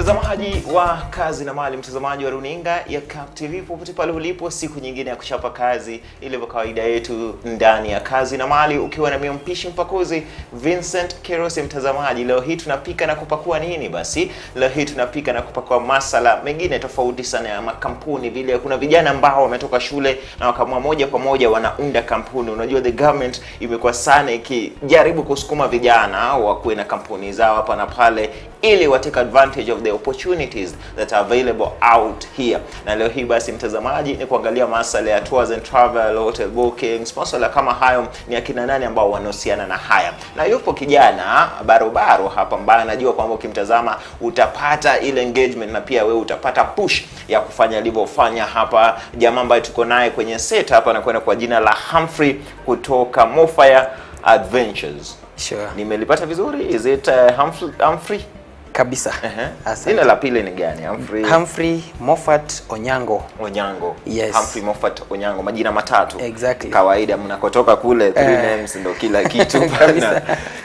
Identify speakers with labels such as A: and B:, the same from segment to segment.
A: Mtazamaji wa Kazi na Mali, mtazamaji wa runinga ya Cap TV popote pale ulipo, siku nyingine ya kuchapa kazi ilivyo kawaida yetu ndani ya Kazi na Mali, ukiwa na mimi mpishi mpakuzi Vincent Kerose. Mtazamaji, leo hii tunapika na kupakua nini? Basi leo hii tunapika na kupakua masala mengine tofauti sana ya makampuni. Vile kuna vijana ambao wametoka shule na wakaamua moja kwa moja wanaunda kampuni. Unajua the government imekuwa sana ikijaribu kusukuma vijana wakuwe na kampuni zao hapa na pale, ili wa take advantage of the opportunities that are available out here. Na leo hii basi mtazamaji, ni kuangalia masuala ya tours and travel, hotel bookings, masuala kama hayo. Ni akina nani ambao wanahusiana na haya? Na yupo kijana barobaro hapa ambaye anajua kwamba ukimtazama utapata ile engagement na pia wewe utapata push ya kufanya alivyofanya hapa. Jamaa ambaye tuko naye kwenye set hapa anakwenda kwa jina la Humphrey kutoka Mofire Adventures.
B: Sure.
A: Nimelipata vizuri? Is it Humphrey?
B: Kabisa.
A: Jina la pili ni gani?
B: Humphrey Moffat Onyango.
A: Onyango.
B: Yes.
A: Humphrey Moffat Onyango, majina matatu.
B: Exactly.
A: Kawaida mnakotoka kule 3 names ndio kila kitu.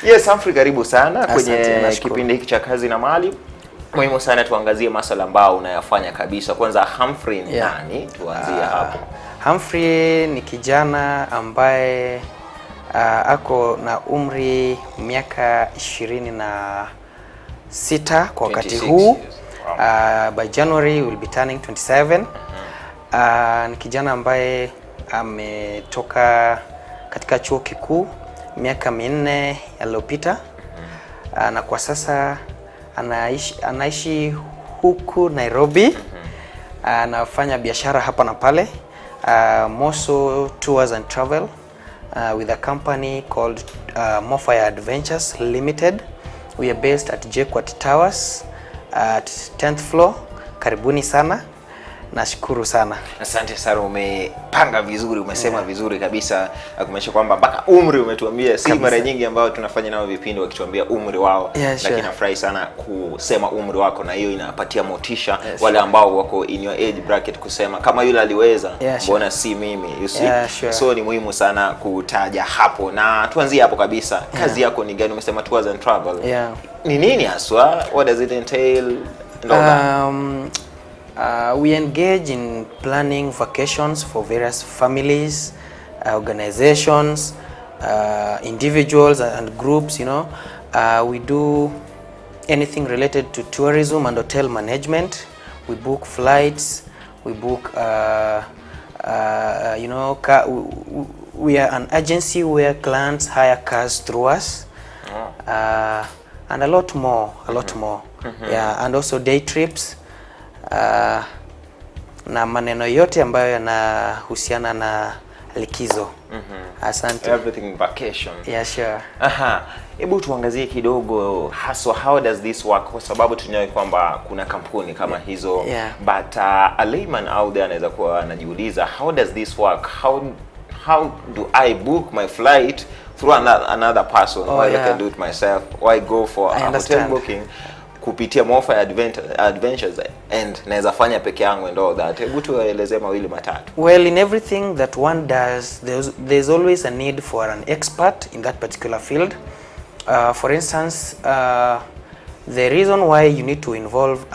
A: Yes, Humphrey, karibu sana kwenye kipindi hiki cha Kazi na Mali. Muhimu sana tuangazie masuala ambao unayafanya kabisa. Kwanza Humphrey ni nani? Tuanzie hapo.
B: Humphrey ni kijana ambaye ako na umri miaka 26 kwa wakati huu.
A: Wow.
B: By January will be turning 27. Ni kijana ambaye ametoka katika chuo kikuu miaka 4 iliyopita. Na kwa sasa anaishi huku Nairobi. Anafanya biashara hapa na pale. Moso Tours and Travel with a company called Mofire Adventures Limited. We are based at JKUAT Towers at 10th floor. Karibuni sana. Nashukuru sana.
A: Asante sana, umepanga vizuri, umesema vizuri kabisa. Kumaanisha kwamba mpaka umri umetuambia. Si mara nyingi ambao tunafanya nao vipindi wakituambia umri wao. Lakini nafurahi sana kusema umri wako, na hiyo inapatia motisha wale ambao wako in your age bracket kusema kama yule aliweza, mbona si mimi, you see? So ni muhimu sana kutaja hapo, na tuanzie hapo kabisa. Kazi yako ni gani? Umesema tours and travel. Ni nini haswa? What does it entail?
B: We engage in planning vacations for various families, organizations, individuals and groups, you know. We do anything related to tourism and hotel management. We book flights, we book, you know, we are an agency where clients hire cars through us. And a lot more. Yeah, and also day trips. Na maneno yote ambayo yanahusiana na likizo. Asante.
A: Everything vacation.
B: Yeah, sure.
A: Hebu tuangazie kidogo haswa how does this work, kwa sababu tunayo kwamba kuna kampuni kama hizo. But a layman out there anaweza kuwa anajiuliza, how does this work? How do I book my flight through another person? I can do it myself. Why go for a hotel booking kupitia Mofire Adventures and naweza fanya peke yangu and all that? Hebu tueleze mawili matatu.
B: Well, in everything that one does, there's always a need for an expert in that particular field. For instance, the reason why you need to involve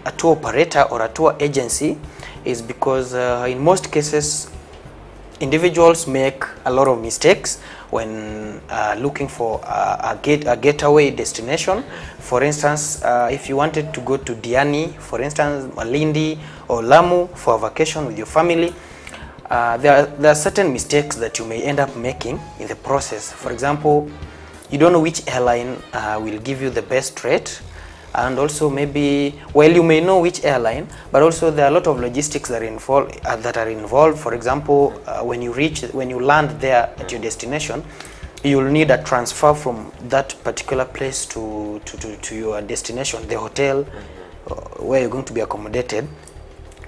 B: a tour operator or a tour agency is because in most cases individuals make a lot of mistakes when looking for a getaway destination. For instance, if you wanted to go to Diani, for instance, Malindi or Lamu for a vacation with your family, there are certain mistakes that you may end up making in the process. For example, you don't know which airline will give you the best rate. And also maybe, well, you may know which airline, but also there are a lot of logistics that are involved. For example, when you land there at your destination, you'll need a transfer from that particular place to your destination, the hotel where you're going to be accommodated.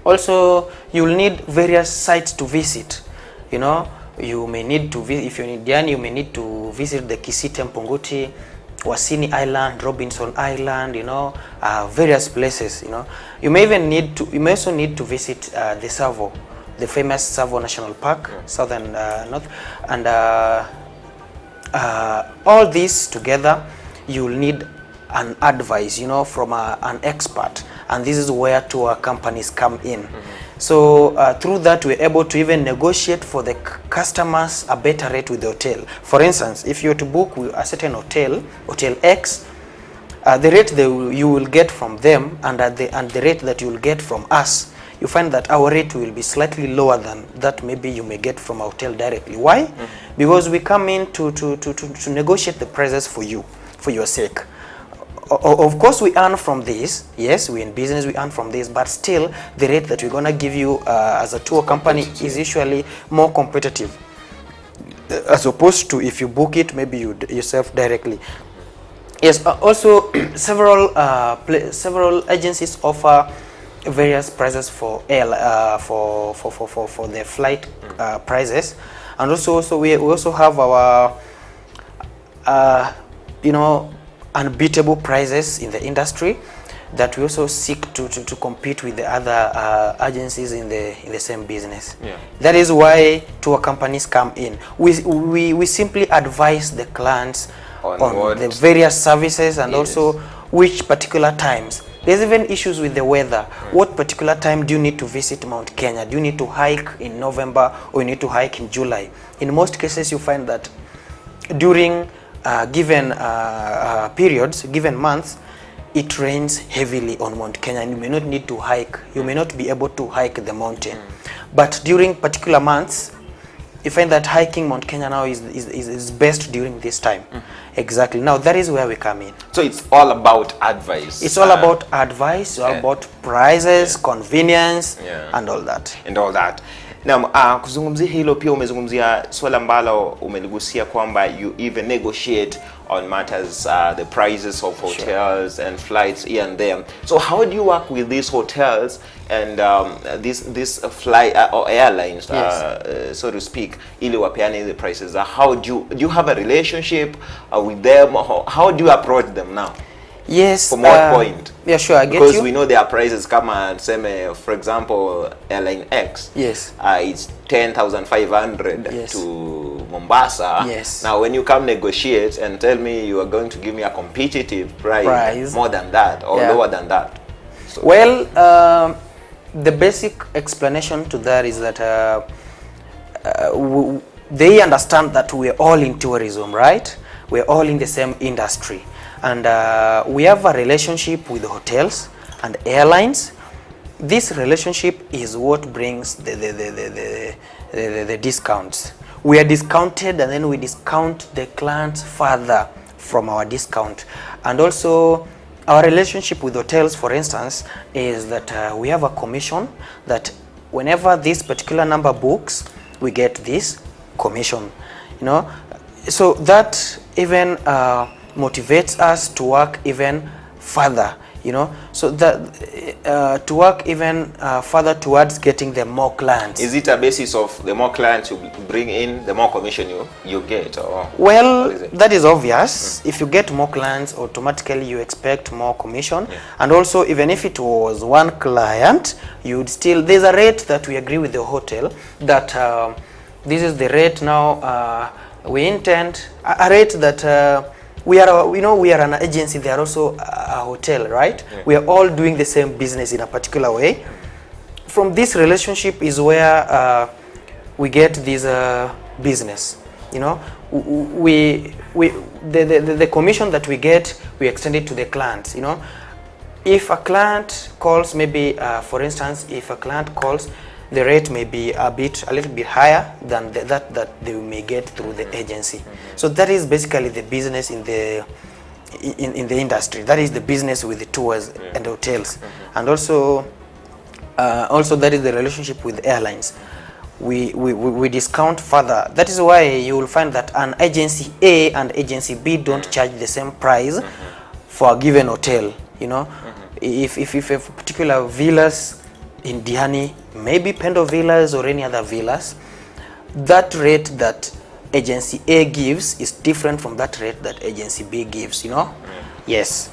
B: Also, you'll need various sites to visit. You know, you may need to visit, if you're in Diani, you may need to visit the Kisite Mpunguti, Wasini Island, Robinson Island, you know, various places, you know. You may also need to visit the Tsavo, the famous Tsavo National Park, southern north, and all these together, you will need an advice, you know, from an expert, and this is where tour companies come in. So through that, we're able to even negotiate for the customers a better rate with the hotel. For instance, if you're to book with a certain hotel, Hotel X, the rate you will get from them and the rate that you will get from us, you find that our rate will be slightly lower than that maybe you may get from a hotel directly. Why? Because we come in to negotiate the prices for you, for your sake. Of course, we earn from this. Yes, we in business, we earn from this, but still, the rate that we're gonna give you as a tour company is usually more competitive, as opposed to if you book it maybe yourself directly. Yes, also several agencies offer various prices for for the flight prices, and also we also have our you know, unbeatable prices in the industry that we also seek to compete with the other agencies in the same business. Yeah. That is why tour companies come in. We simply advise the clients on the various services and also which particular times. There's even issues with the weather. What particular time do you need to visit Mount Kenya? Do you need to hike in November or you need to hike in July? In most cases, you find that during given periods, given months, it rains heavily on Mount Kenya and you may not need to hike. You may not be able to hike the mountain. But during particular months, you find that hiking Mount Kenya now is best during this time. Exactly. Now that is where we come in.
A: So it's all about advice.
B: It's all about advice, all about prices, convenience, and all that.
A: And all that. Na kuzungumzia hilo pia umezungumzia swala ambalo umeligusia kwamba you even negotiate on matters the prices of hotels and flights here and there. So how do you work with these hotels and these flight or airlines, so to speak, ili wapeane the prices? How do you have a relationship with them? How do you approach them now?
B: Yes.
A: From what point?
B: Yeah, sure, I get you.
A: Because we know their prices come and say, for example, airline X.
B: Yes.
A: It's 10,500 to Mombasa.
B: Yes.
A: Now, when you come negotiate and tell me you are going to give me a competitive price. More than that or lower than that. So,
B: well, the basic explanation to that is that they understand that we're all in tourism, right? We're all in the same industry. And we have a relationship with the hotels and airlines. This relationship is what brings the discounts. We are discounted and then we discount the clients further from our discount. And also our relationship with hotels, for instance, is that we have a commission that whenever this particular number books, we get this commission, you know. So that even motivates us to work even further, you know, so that to work even further towards getting the more clients.
A: Is it a basis of the more clients you bring in, the more commission you get? Or
B: well, that is obvious. If you get more clients, automatically you expect more commission. And also, even if it was one client, you'd still, there's a rate that we agree with the hotel that this is the rate now. We intend a rate that we are, you know, we are an agency. They are also a hotel, right? We are all doing the same business in a particular way. From this relationship is where we get this business. You know, the commission that we get, we extend it to the clients. You know, if a client calls, maybe for instance, if a client calls, the rate may be a little bit higher than that they may get through the agency. So that is basically the business in the industry. That is the business with the tours and hotels. And also that is the relationship with airlines. We discount further. That is why you will find that an agency A and agency B don't charge the same price for a given hotel. You know, if a particular villas in Diani, maybe Pendo Villas or any other villas, that rate that agency A gives is different from that rate that agency B gives, you know? Yes.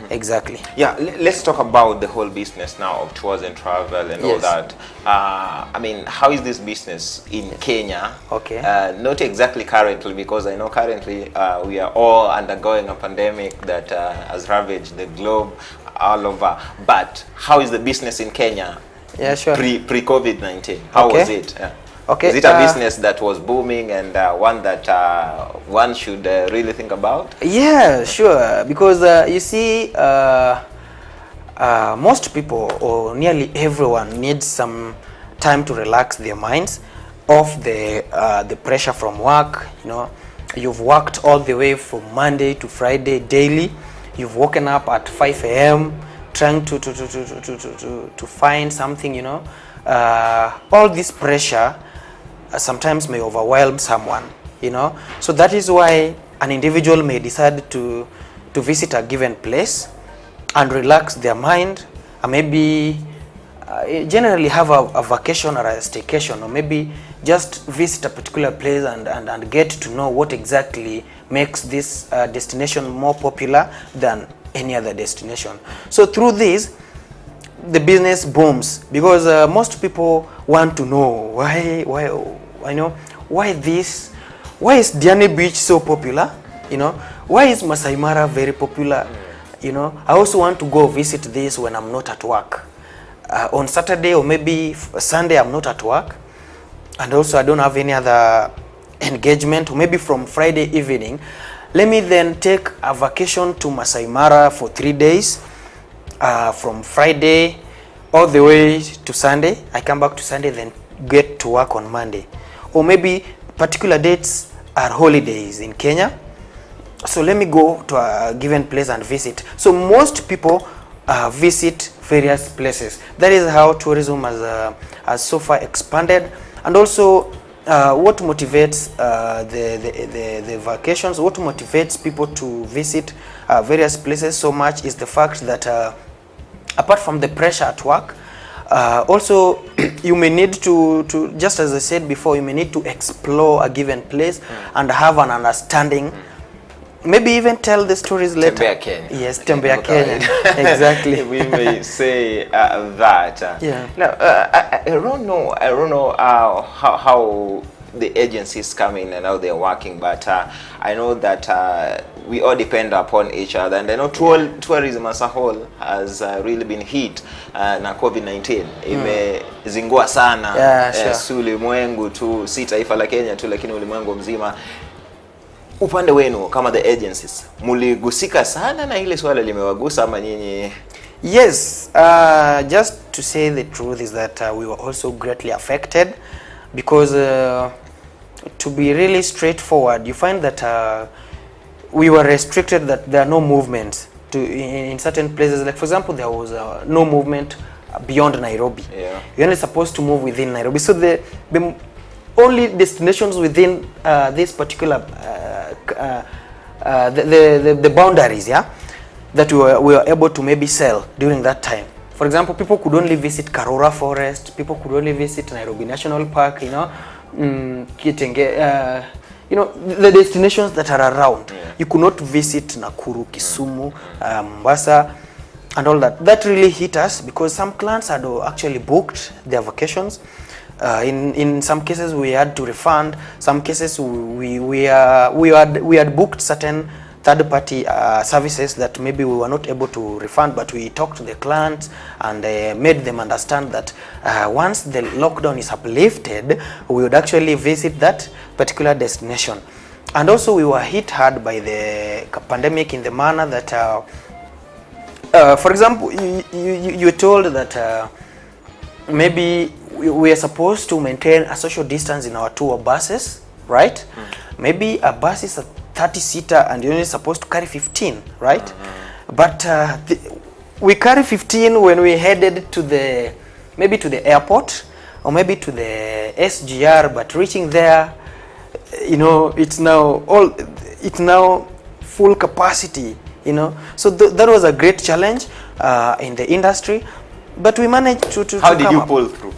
B: Exactly.
A: Yeah, let's talk about the whole business now of tours and travel and all
B: Yes.
A: that. I mean, how is this business in Kenya?
B: Okay.
A: Not exactly currently, because I know currently we are all undergoing a pandemic that has ravaged the globe all over. But how is the business in Kenya
B: Yeah, sure.
A: pre COVID-19? How
B: Okay.
A: was it? Yeah.
B: Okay,
A: Is it a business that was booming and one that one should really think about?
B: Yeah, sure. Because you see, most people or nearly everyone needs some time to relax their minds off the pressure from work. You know, you've worked all the way from Monday to Friday daily. You've woken up at 5 a.m. trying to find something. You know, all this pressure sometimes may overwhelm someone. You know, so that is why an individual may decide to visit a given place and relax their mind, and maybe generally have a vacation or a staycation, or maybe just visit a particular place and get to know what exactly makes this destination more popular than any other destination. So through this, the business booms, because most people want to know why is Diani Beach so popular, you know, why is Masai Mara very popular, you know. I also want to go visit this when I'm not at work, on Saturday or maybe Sunday I'm not at work, and also I don't have any other engagement, or maybe from Friday evening let me then take a vacation to Masai Mara for 3 days, from Friday all the way to Sunday. I come back to Sunday, then get to work on Monday. Or maybe particular dates are holidays in Kenya, so let me go to a given place and visit. So most people visit various places. That is how tourism has so far expanded. And also what motivates the vacations, what motivates people to visit various places so much is the fact that apart from the pressure at work, also you may need to just as I said before, you may need to explore a given place and have an understanding, maybe even tell the stories later.
A: Tembea Kenya.
B: Yes, Tembea Kenya. Exactly.
A: We may say that.
B: Yeah.
A: Now, I don't know how the agencies come in and how they're working, but I know that we all depend upon each other, and I know tourism as a whole has really been hit na COVID-19. Imezingua sana.
B: Yeah, sure.
A: Si ulimwengu tu, si taifa la Kenya tu, lakini ulimwengu mzima. Upande wenu kama the agencies, muligusika sana na ile swala limewagusa ama nyinyi?
B: Yes, just to say the truth is that we were also greatly affected, because to be really straightforward, you find that we were restricted, that there are no movements in certain places. Like for example, there was no movement beyond Nairobi.
A: Yeah.
B: You're only supposed to move within Nairobi. So the only destinations within this particular the boundaries, yeah, that we were able to maybe sell during that time. For example, people could only visit Karura Forest, people could only visit Nairobi National Park, you know, Kitenge, you know, the destinations that are around. Yeah. You could not visit Nakuru, Kisumu, Mombasa, and all that. That really hit us, because some clients had actually booked their vacations. In some cases we had to refund. Some cases we had booked certain third-party services that maybe we were not able to refund, but we talked to the clients and made them understand that once the lockdown is uplifted, we would actually visit that particular destination. And also we were hit hard by the pandemic in the manner that, for example, you were told that maybe we are supposed to maintain a social distance in our tour buses, right? Maybe a bus is a 30-seater and you're only supposed to carry 15, right? But we carry 15 when we headed to maybe to the airport or maybe to the SGR, but reaching there, you know, it's now full capacity, you know. So that was a great challenge in the industry, but we managed to
A: How did you pull through?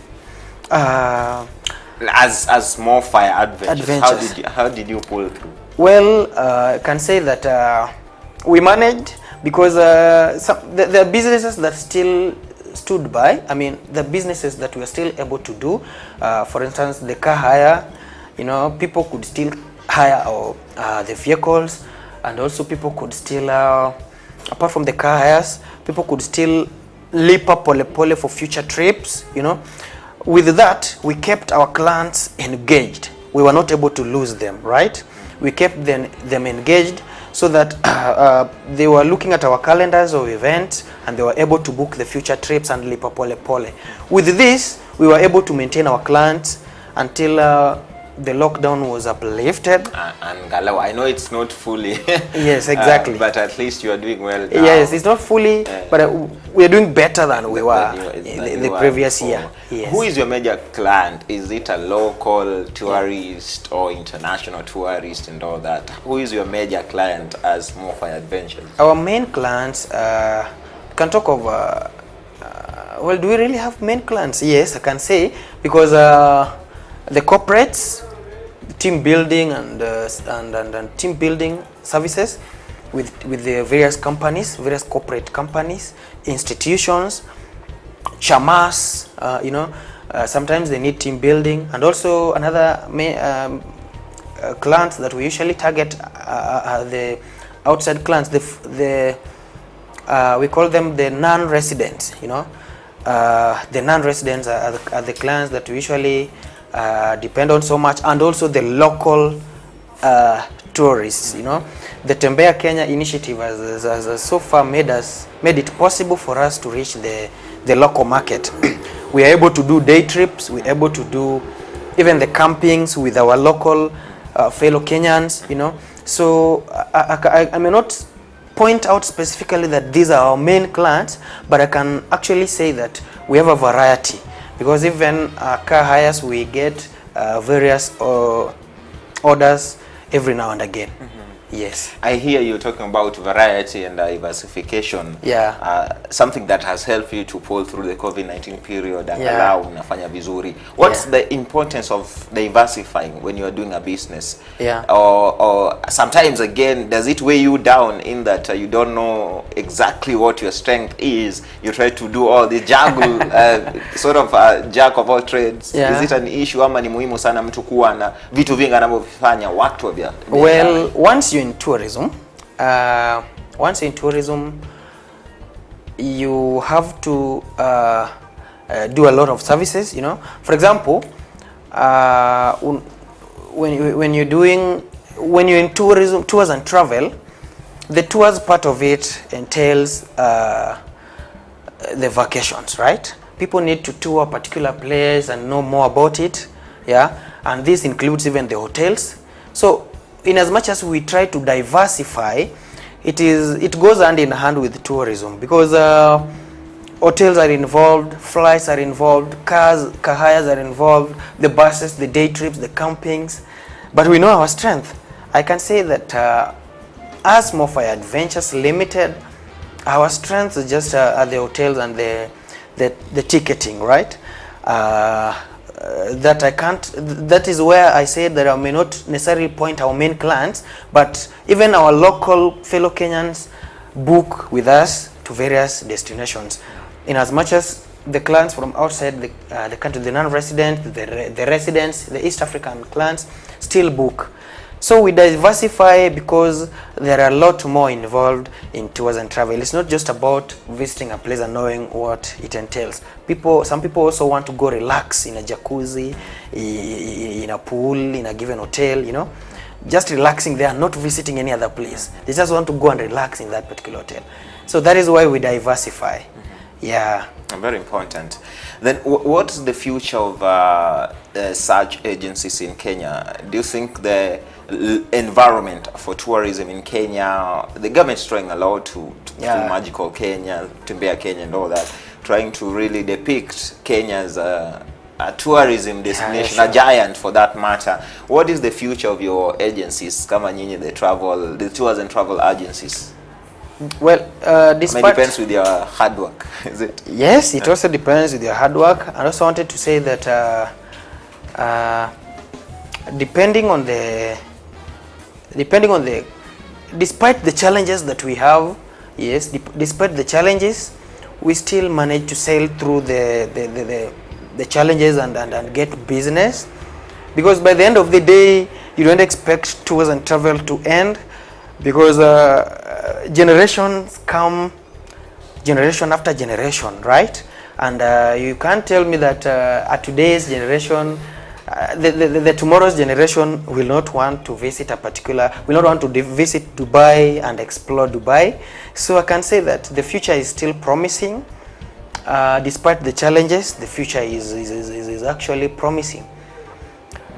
A: As more fire adventures. How did you pull through?
B: Well, I can say that we managed, because the businesses that still stood by, I mean, the businesses that we are still able to do, for instance, the car hire, you know, people could still hire the vehicles, and also people could still, apart from the car hires, people could still lipa pole pole for future trips, you know. With that, we kept our clients engaged. We were not able to lose them, right? We kept them engaged so that they were looking at our calendars of events and they were able to book the future trips and lipa pole pole. With this, we were able to maintain our clients until the lockdown was uplifted.
A: And Galau, I know it's not fully.
B: Yes, exactly.
A: But at least you are doing well now.
B: Yes, it's not fully, but we are doing better than we were in the previous year. Yes.
A: Who is your major client? Is it a local tourist or international tourist and all that? Who is your major client as Mofai Adventures?
B: Our main clients, can talk of, well, do we really have main clients? Yes, I can say, because the corporates, team building and team building services with the various companies, various corporate companies, institutions, chamas, you know, sometimes they need team building. And also another clients that we usually target are the outside clients, we call them the non-residents, you know. The non-residents are the clients that we usually depend on so much, and also the local tourists, you know. The Tembea Kenya initiative has so far made it possible for us to reach the local market. We are able to do day trips, we are able to do even the campings with our local fellow Kenyans, you know. So I may not point out specifically that these are our main clients, but I can actually say that we have a variety. Because even car hires, we get various orders every now and again. Yes.
A: I hear you talking about variety and diversification.
B: Yeah.
A: Something that has helped you to pull through the COVID-19 period and allow unafanya vizuri. What's the importance of diversifying when you are doing a business?
B: Yeah.
A: Or sometimes again, does it weigh you down in that you don't know exactly what your strength is? You try to do all the juggle, sort of jack of all trades.
B: Yeah.
A: Is it an issue ama ni muhimu sana mtu kuwa na vitu vingi anavyofanya watu wa biashara?
B: Well, once you're in tourism, you have to do a lot of services, you know. For example, when you're in tourism, tours and travel, the tours part of it entails the vacations, right? People need to tour a particular place and know more about it, yeah, and this includes even the hotels. So in as much as we try to diversify, it goes hand in hand with tourism, because hotels are involved, flights are involved, car hires are involved, the buses, the day trips, the campings. But we know our strength. I can say that as Mofai Adventures Limited, our strength is just the hotels and the ticketing, right? That is where I say that I may not necessarily point our main clients, but even our local fellow Kenyans book with us to various destinations. In as much as the clients from outside the country, the non-resident, the residents, the East African clients still book. So we diversify because there are a lot more involved in tours and travel. It's not just about visiting a place and knowing what it entails. Some people also want to go relax in a jacuzzi, in a pool, in a given hotel, you know. Just relaxing there, not visiting any other place. They just want to go and relax in that particular hotel. So that is why we diversify. Yeah.
A: Very important. Then what's the future of such agencies in Kenya? Do you think the environment for tourism in Kenya, the government is trying a lot to Magical Kenya, Tembea Kenya and all that, trying to really depict Kenya as a tourism destination,
B: sure.
A: A giant for that matter. What is the future of your agencies, kama nyinyi the tours and travel agencies?
B: Well,
A: It depends with your hard work, is it?
B: Yes, it also depends with your hard work. I also wanted to say that despite the challenges that we have Yes, despite the challenges, we still manage to sail through the challenges and get business, because by the end of the day you don't expect tours and travel to end, because generations come generation after generation, right? And you can't tell me that at today's generation the tomorrow's generation will not want to visit will not want to visit Dubai and explore Dubai. So I can say that the future is still promising. Despite the challenges, the future is actually promising.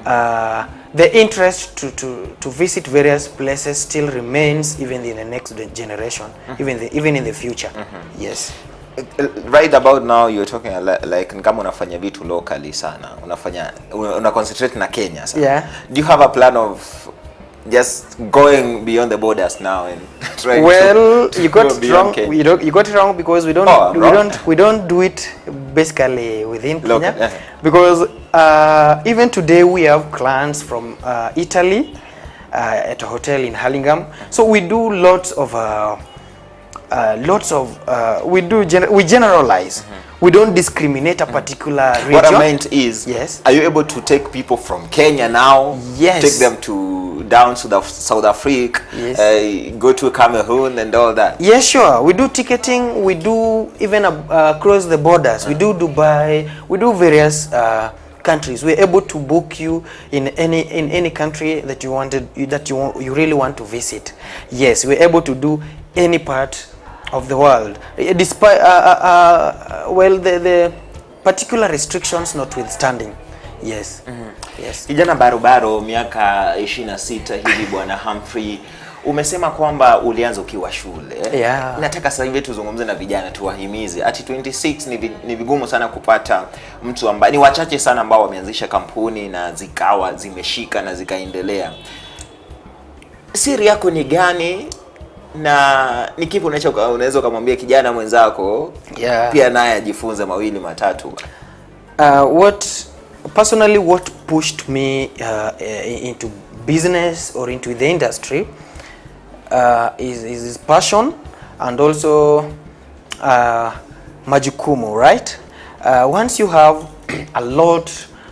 B: The interest to visit various places still remains even in the next generation, even in the future. Yes.
A: Right about now you're talking like kama unafanya vitu locally sana, una concentrate na Kenya sana.
B: Yeah.
A: Do you have a plan of just going beyond the borders now and trying
B: you got it wrong. You got it wrong, because we don't do it basically within Kenya. Because even today we have clients from Italy at a hotel in Hurlingham. So we do lots of we generalize. We don't discriminate a particular region.
A: What I meant is,
B: yes,
A: are you able to take people from Kenya now?
B: Yes.
A: Take them to down to South Africa,
B: yes,
A: go to Cameroon and all that?
B: Yes, sure. We do ticketing. We do even across the borders. We do Dubai. We do various countries. We're able to book you in any country that you really want to visit. Yes, we're able to do any part of the world, despite well, the particular restrictions notwithstanding. Yes. Yes.
A: Kijana barobaro miaka 26 hivi bwana Humphrey, umesema kwamba ulianza ukiwa shule.
B: Yeah.
A: Nataka sasa hivi tuzungumze na vijana, tuwahimize. Ati 26 ni vigumu sana kupata mtu ambaye, ni wachache sana ambao wameanzisha kampuni na zikawa zimeshika na zikaendelea. Siri yako ni gani? Na ni kipi unaweza kumwambia kijana mwenzako,
B: yeah,
A: pia naye ajifunze mawili matatu?
B: What pushed me into business or into the industry is passion, and also majukumu, right? Once you have a lot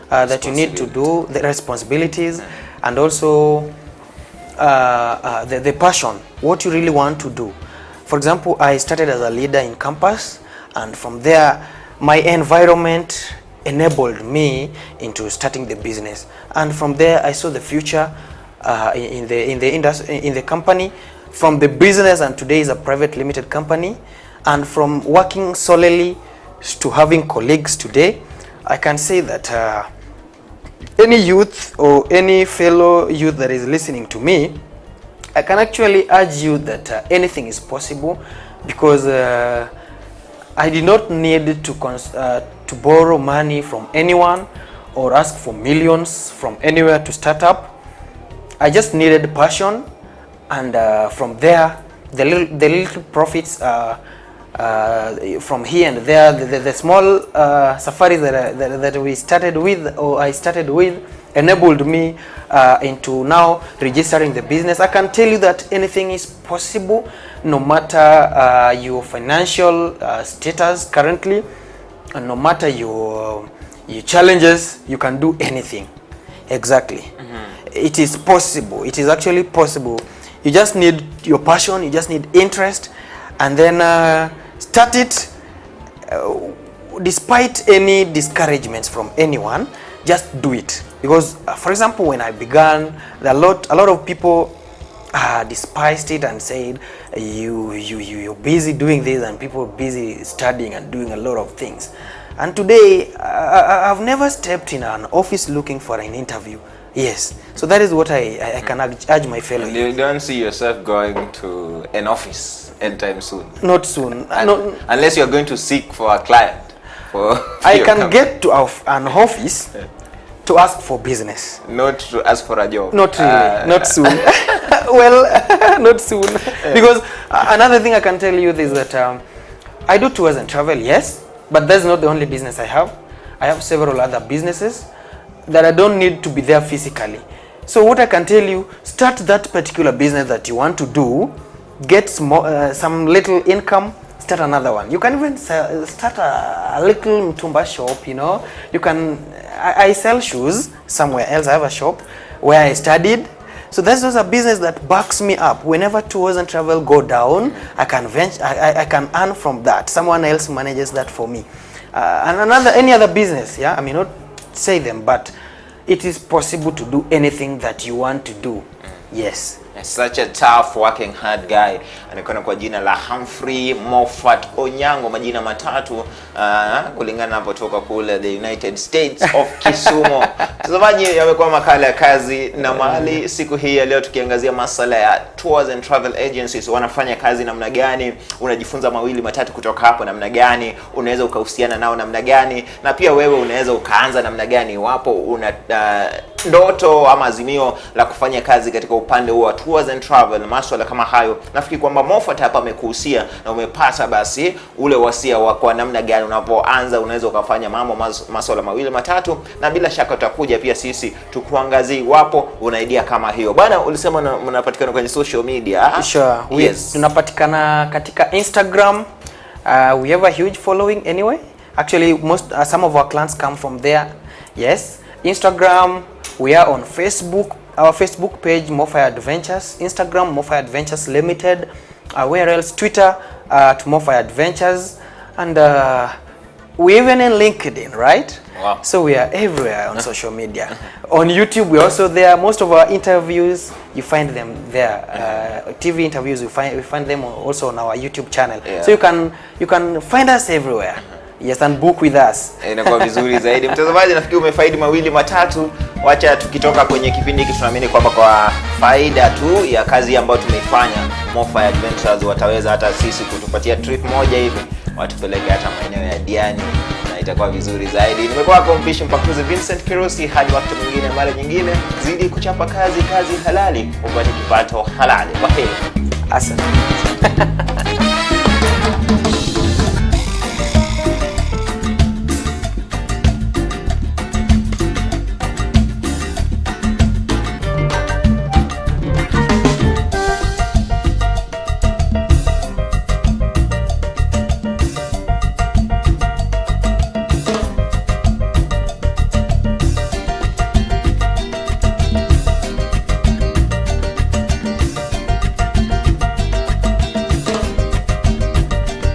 B: that you need to do, the responsibilities, and also the passion, what you really want to do. For example, I started as a leader in campus, and from there my environment enabled me into starting the business, and from there I saw the future in the industry, in the company, from the business, and today is a private limited company. And from working solely to having colleagues today, I can say that any youth or any fellow youth that is listening to me, I can actually urge you that anything is possible, because I did not need to borrow money from anyone or ask for millions from anywhere to start up. I just needed passion, and from there the little profits from here and there, the small safaris that we started with, or I started with, enabled me into now registering the business. I can tell you that anything is possible, no matter your financial status currently, and no matter your challenges, you can do anything. Exactly. It is possible. It is actually possible. You just need your passion, you just need interest, and then start it despite any discouragements from anyone. Just do it. Because for example, when I began, a lot of people despised it and said you're busy doing this, and people busy studying and doing a lot of things. And today I've never stepped in an office looking for an interview. Yes, so that is what I can urge my fellow.
A: You don't see yourself going to an office anytime soon?
B: Not soon.
A: Unless you're going to seek for a client.
B: I can get to an office to ask for business.
A: Not to ask for a job?
B: Not really, not soon. Well, not soon. Because another thing I can tell you is that I do tours and travel, yes, but that's not the only business I have. I have several other businesses that I don't need to be there physically. So what I can tell you, start that particular business that you want to do, get some little income, start another one. You can even start a little mtumba shop, you know. You can, I sell shoes somewhere else. I have a shop where I studied. So that's just a business that backs me up. Whenever tours and travel go down, I can I can earn from that. Someone else manages that for me. And any other business, yeah. I may not say them, but it is possible to do anything that you want to do. Yes.
A: Such a tough working hard guy. Anakuwa kwa jina la Humphrey Moffat Onyango, majina matatu kulingana hapotoka kule the United States of Kisumu. Mtazamaji, yamekuwa makala ya Kazi na Mali siku hii ya leo, tukiangazia masuala ya tours and travel agencies. Wanafanya kazi namna gani? Unajifunza mawili matatu kutoka hapo namna gani? Unaweza ukahusiana nao namna gani? Na pia wewe unaweza ukaanza namna gani iwapo una ndoto ama azimio la kufanya kazi katika upande wa tours and travel, masuala kama hayo. Nafikiri kwamba Moffat hapa amekuhusia na umepata basi ule wasia wa kwa namna gani unapoanza unaweza ukafanya mambo masuala mawili matatu, na bila shaka tutakuja pia sisi tukuangazie wapo una idea kama hiyo. Bwana, ulisema mnapatikana kwenye social media.
B: Sure.
A: Yes.
B: Tunapatikana katika Instagram. We have a huge following anyway. Actually some of our clients come from there. Yes. Instagram, we are on Facebook. Our Facebook page, Mofai Adventures. Instagram, Mofai Adventures Limited. Where else? Twitter, to Mofai Adventures. And we even in LinkedIn, right?
A: Wow.
B: So we are everywhere on social media. On YouTube, we're also there. Most of our interviews, you find them there. TV interviews, we find them also on our YouTube channel. Yeah. So you can find us everywhere. Yes, and book with us.
A: Inakuwa vizuri zaidi. Mtazamaji, nafikiri umefaidi mawili matatu. Wacha tukitoka kwenye kipindi hiki tunaamini kwamba kwa faida tu ya kazi ambayo tumeifanya, Mofai Adventures wataweza hata sisi kutupatia trip moja hivi, watupeleke hata maeneo ya Diani, na itakuwa vizuri zaidi. Nimekuwa kwa mpishi mpakuzi Vincent Kirosi, hadi wakati mwingine, mara nyingine. Zidi kuchapa kazi halali upate kipato halali. Kwaheri.
B: Asante.